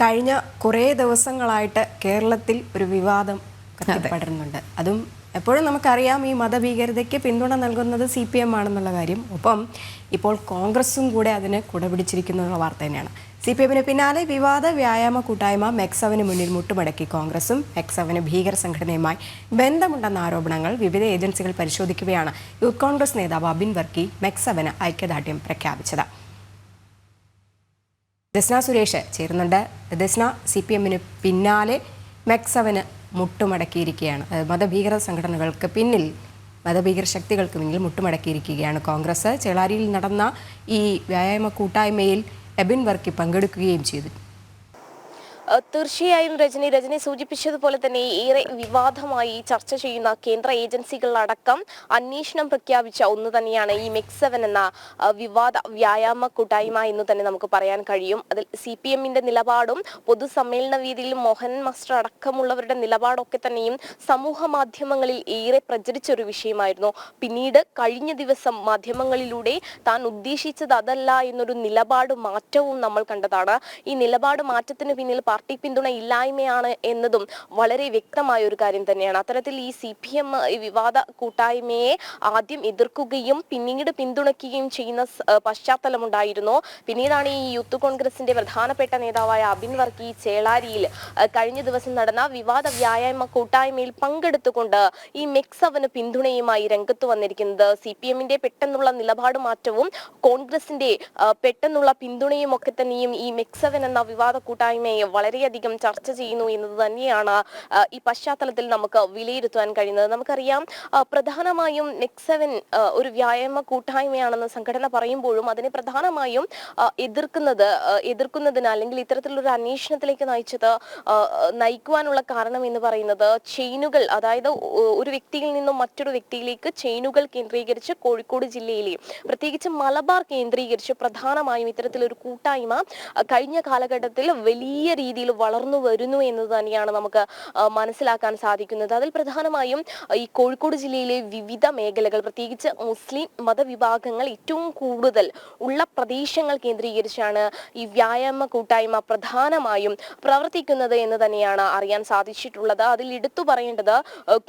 കഴിഞ്ഞ കുറേ ദിവസങ്ങളായിട്ട് കേരളത്തിൽ ഒരു വിവാദം കത്തിപ്പടരുന്നുണ്ട്. അതും എപ്പോഴും നമുക്കറിയാം ഈ മതഭീകരതയ്ക്ക് പിന്തുണ നൽകുന്നത് CPM ആണെന്നുള്ള കാര്യം. ഒപ്പം ഇപ്പോൾ കോൺഗ്രസും കൂടെ അതിന് കുടപിടിച്ചിരിക്കുന്ന വാർത്ത തന്നെയാണ്. CPMന് പിന്നാലെ വിവാദ വ്യായാമ കൂട്ടായ്മ മെക്സവന് മുന്നിൽ മുട്ടുമടക്കി കോൺഗ്രസും മെക്സവന് ഭീകര സംഘടനയുമായി ബന്ധമുണ്ടെന്ന ആരോപണങ്ങൾ വിവിധ ഏജൻസികൾ പരിശോധിക്കുകയാണ് യൂത്ത് കോൺഗ്രസ് നേതാവ് അബിൻ വർക്കി മെക്സവന് ഐക്യദാർഢ്യം പ്രഖ്യാപിച്ചത്. ദസ്ന സുരേഷ് ചേരുന്നുണ്ട്. ദസ്ന, CPMന് പിന്നാലെ മെക്സവന് മുട്ടുമടക്കിയിരിക്കുകയാണ്. മതഭീകര സംഘടനകൾക്ക് പിന്നിൽ, മതഭീകര ശക്തികൾക്ക് പിന്നിൽ മുട്ടുമടക്കിയിരിക്കുകയാണ് കോൺഗ്രസ്. ചേളാരിയിൽ നടന്ന ഈ വ്യായാമ കൂട്ടായ്മയിൽ അബിൻ വർക്കി പങ്കെടുക്കുകയും ചെയ്തു. തീർച്ചയായും രജനി സൂചിപ്പിച്ചതുപോലെ തന്നെ ഏറെ വിവാദമായി ചർച്ച ചെയ്യുന്ന കേന്ദ്ര ഏജൻസികളടക്കം അന്വേഷണം പ്രഖ്യാപിച്ച ഒന്ന് തന്നെയാണ് ഈ മെക്സവൻ എന്ന വിവാദ വ്യായാമ കൂട്ടായ്മ എന്ന് തന്നെ നമുക്ക് പറയാൻ കഴിയും. അതിൽ CPMന്റെ നിലപാടും പൊതുസമ്മേളന വേദിയിൽ മോഹൻ മാസ്റ്റർ അടക്കമുള്ളവരുടെ നിലപാടൊക്കെ തന്നെയും സമൂഹ മാധ്യമങ്ങളിൽ ഏറെ പ്രചരിച്ചൊരു വിഷയമായിരുന്നു. പിന്നീട് കഴിഞ്ഞ ദിവസം മാധ്യമങ്ങളിലൂടെ താൻ ഉദ്ദേശിച്ചത് അതല്ല എന്നൊരു നിലപാട് മാറ്റവും നമ്മൾ കണ്ടതാണ്. ഈ നിലപാട് മാറ്റത്തിന് പിന്നിൽ പാർട്ടി പിന്തുണ ഇല്ലായ്മയാണ് എന്നതും വളരെ വ്യക്തമായ ഒരു കാര്യം തന്നെയാണ്. അത്തരത്തിൽ ഈ CPM വിവാദ കൂട്ടായ്മയെ ആദ്യം എതിർക്കുകയും പിന്നീട് പിന്തുണയ്ക്കുകയും ചെയ്യുന്ന പശ്ചാത്തലമുണ്ടായിരുന്നു. പിന്നീടാണ് ഈ യൂത്ത് കോൺഗ്രസിന്റെ പ്രധാനപ്പെട്ട നേതാവായ അബിൻ വർക്കി ചേളാരിയിൽ കഴിഞ്ഞ ദിവസം നടന്ന വിവാദ വ്യായാമ കൂട്ടായ്മയിൽ പങ്കെടുത്തുകൊണ്ട് ഈ മെക്സവന് പിന്തുണയുമായി രംഗത്ത് വന്നിരിക്കുന്നത്. CPMന്റെ പെട്ടെന്നുള്ള നിലപാട് മാറ്റവും കോൺഗ്രസിന്റെ പെട്ടെന്നുള്ള പിന്തുണയും ഒക്കെ തന്നെയും ഈ മെക്സവൻ എന്ന വിവാദ കൂട്ടായ്മയെ വളരെയധികം ചർച്ച ചെയ്യുന്നു എന്നത് തന്നെയാണ് ഈ പശ്ചാത്തലത്തിൽ നമുക്ക് വിലയിരുത്താൻ കഴിയുന്നത്. നമുക്കറിയാം, പ്രധാനമായും മെക്സവൻ ഒരു വ്യായാമ കൂട്ടായ്മയാണെന്ന് സംഘടന പറയുമ്പോഴും അതിനെ പ്രധാനമായും എതിർക്കുന്നതിന് അല്ലെങ്കിൽ ഇത്തരത്തിലൊരു അന്വേഷണത്തിലേക്ക് നയിക്കുവാനുള്ള കാരണം എന്ന് പറയുന്നത് ചെയിനുകൾ, അതായത് ഒരു വ്യക്തിയിൽ നിന്നും മറ്റൊരു വ്യക്തിയിലേക്ക് ചെയിനുകൾ കേന്ദ്രീകരിച്ച് കോഴിക്കോട് ജില്ലയിലെ പ്രത്യേകിച്ച് മലബാർ കേന്ദ്രീകരിച്ച് പ്രധാനമായും ഇത്തരത്തിലൊരു കൂട്ടായ്മ കഴിഞ്ഞ കാലഘട്ടത്തിൽ വലിയ രീതിയിൽ വളർന്നു വരുന്നു എന്നത് തന്നെയാണ് നമുക്ക് മനസ്സിലാക്കാൻ സാധിക്കുന്നത്. അതിൽ പ്രധാനമായും ഈ കോഴിക്കോട് ജില്ലയിലെ വിവിധ മേഖലകൾ, പ്രത്യേകിച്ച് മുസ്ലിം മതവിഭാഗങ്ങൾ ഏറ്റവും കൂടുതൽ ഉള്ള പ്രദേശങ്ങൾ കേന്ദ്രീകരിച്ചാണ് ഈ വ്യായാമ കൂട്ടായ്മ പ്രധാനമായും പ്രവർത്തിക്കുന്നത് എന്ന് തന്നെയാണ് അറിയാൻ സാധിച്ചിട്ടുള്ളത്. അതിൽ എടുത്തു പറയേണ്ടത്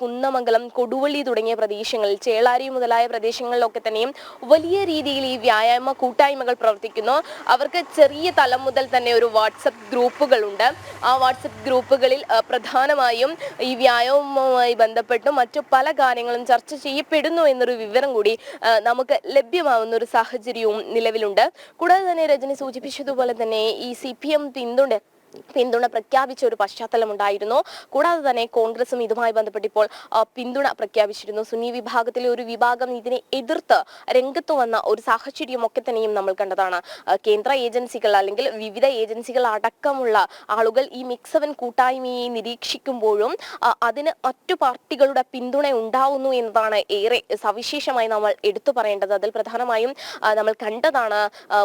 കുന്നമംഗലം, കൊടുവള്ളി തുടങ്ങിയ പ്രദേശങ്ങളിൽ, ചേളാരി മുതലായ പ്രദേശങ്ങളിലൊക്കെ തന്നെയും വലിയ രീതിയിൽ ഈ വ്യായാമ കൂട്ടായ്മകൾ പ്രവർത്തിക്കുന്നു. അവർക്ക് ചെറിയ തലം മുതൽ തന്നെ ഒരു വാട്സപ്പ് ഗ്രൂപ്പുകളുണ്ട്. ആ വാട്സപ്പ് ഗ്രൂപ്പുകളിൽ പ്രധാനമായും ഈ വ്യായാമവുമായി ബന്ധപ്പെട്ടും മറ്റു പല കാര്യങ്ങളും ചർച്ച ചെയ്യപ്പെടുന്നു എന്നൊരു വിവരം കൂടി നമുക്ക് ലഭ്യമാവുന്ന ഒരു സാഹചര്യവും നിലവിലുണ്ട്. കൂടാതെ തന്നെ രജനി സൂചിപ്പിച്ചതുപോലെ തന്നെ ഈ CPM പിന്തുണ പ്രഖ്യാപിച്ച ഒരു പശ്ചാത്തലമുണ്ടായിരുന്നു. കൂടാതെ തന്നെ കോൺഗ്രസും ഇതുമായി ബന്ധപ്പെട്ട് ഇപ്പോൾ പിന്തുണ പ്രഖ്യാപിച്ചിരുന്നു. സുന്നി വിഭാഗത്തിലെ ഒരു വിഭാഗം ഇതിനെ എതിർത്ത് രംഗത്ത് വന്ന ഒരു സാഹചര്യം ഒക്കെ തന്നെയും നമ്മൾ കണ്ടതാണ്. കേന്ദ്ര ഏജൻസികൾ അല്ലെങ്കിൽ വിവിധ ഏജൻസികൾ അടക്കമുള്ള ആളുകൾ ഈ മെക്സവൻ കൂട്ടായ്മയെ നിരീക്ഷിക്കുമ്പോഴും അതിന് മറ്റു പാർട്ടികളുടെ പിന്തുണ ഉണ്ടാവുന്നു എന്നതാണ് ഏറെ സവിശേഷമായി നമ്മൾ എടുത്തു പറയേണ്ടത്. അതിൽ പ്രധാനമായും നമ്മൾ കണ്ടതാണ്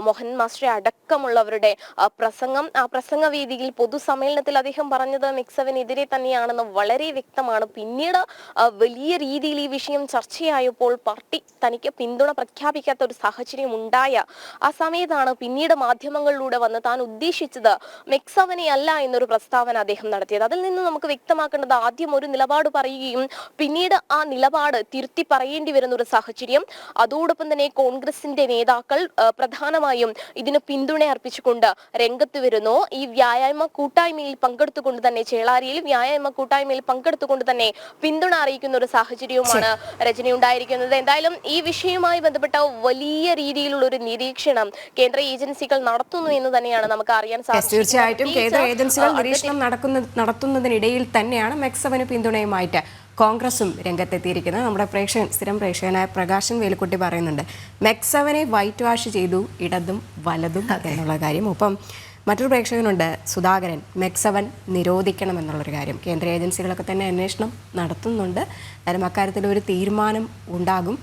മോഹൻ മാസ്റ്റർ അടക്കമുള്ളവരുടെ പ്രസംഗം. ആ പ്രസംഗവേദി പൊതുസമ്മേളനത്തിൽ അദ്ദേഹം പറഞ്ഞത് മെക്സവനെതിരെ തന്നെയാണെന്ന് വളരെ വ്യക്തമാണ്. പിന്നീട് വലിയ രീതിയിൽ ഈ വിഷയം ചർച്ചയായപ്പോൾ പാർട്ടി തനിക്ക് പിന്തുണ പ്രഖ്യാപിക്കാത്ത ഒരു സാഹചര്യം ഉണ്ടായ ആ സമയത്താണ് പിന്നീട് മാധ്യമങ്ങളിലൂടെ വന്ന് താൻ ഉദ്ദേശിച്ചത് മെക്സവനെ അല്ല എന്നൊരു പ്രസ്താവന അദ്ദേഹം നടത്തിയത്. അതിൽ നിന്ന് നമുക്ക് വ്യക്തമാക്കേണ്ടത് ആദ്യം ഒരു നിലപാട് പറയുകയും പിന്നീട് ആ നിലപാട് തിരുത്തി പറയേണ്ടി വരുന്ന ഒരു സാഹചര്യം. അതോടൊപ്പം തന്നെ കോൺഗ്രസിന്റെ നേതാക്കൾ പ്രധാനമായും ഇതിന് പിന്തുണ അർപ്പിച്ചുകൊണ്ട് രംഗത്ത് വരുന്നു. ഈ വ്യായാമ കൂട്ടായ്മയിൽ പങ്കെടുത്തുകൊണ്ട് തന്നെ, ചേളാരിയിൽ വ്യായാമ കൂട്ടായ്മയിൽ പങ്കെടുത്തുകൊണ്ട് തന്നെ പിന്തുണ അറിയിക്കുന്ന ഒരു സാഹചര്യവുമാണ് രജനി ഉണ്ടായിരിക്കുന്നത്. എന്തായാലും ഈ വിഷയവുമായി ബന്ധപ്പെട്ട വലിയ രീതിയിലുള്ള ഒരു നിരീക്ഷണം കേന്ദ്ര ഏജൻസികൾ നടത്തുന്നു എന്ന് തന്നെയാണ് നമുക്ക് അറിയാൻ സാധിച്ചത്. തീർച്ചയായിട്ടും കേന്ദ്ര ഏജൻസികൾ നിരീക്ഷണം നടത്തുന്നതിനിടയിൽ തന്നെയാണ് മെക്സവന് പിന്തുണയുമായിട്ട് കോൺഗ്രസും രംഗത്തെത്തിയിരിക്കുന്നത്. നമ്മുടെ സ്ഥിരം പ്രേക്ഷകനായ പ്രകാശൻ വേലുക്കുട്ടി പറയുന്നുണ്ട്, മെക്സവനെ വൈറ്റ് വാഷ് ചെയ്തു ഇടതും വലതും എന്നുള്ള കാര്യം. ഒപ്പം മറ്റൊരു പ്രേക്ഷകനുണ്ട്, സുധാകരൻ, മെക്സവൻ നിരോധിക്കണമെന്നുള്ളൊരു കാര്യം. കേന്ദ്ര ഏജൻസികളൊക്കെ തന്നെ അന്വേഷണം നടത്തുന്നുണ്ട്. എന്നാലും അക്കാര്യത്തിൽ ഒരു തീരുമാനം ഉണ്ടാകും.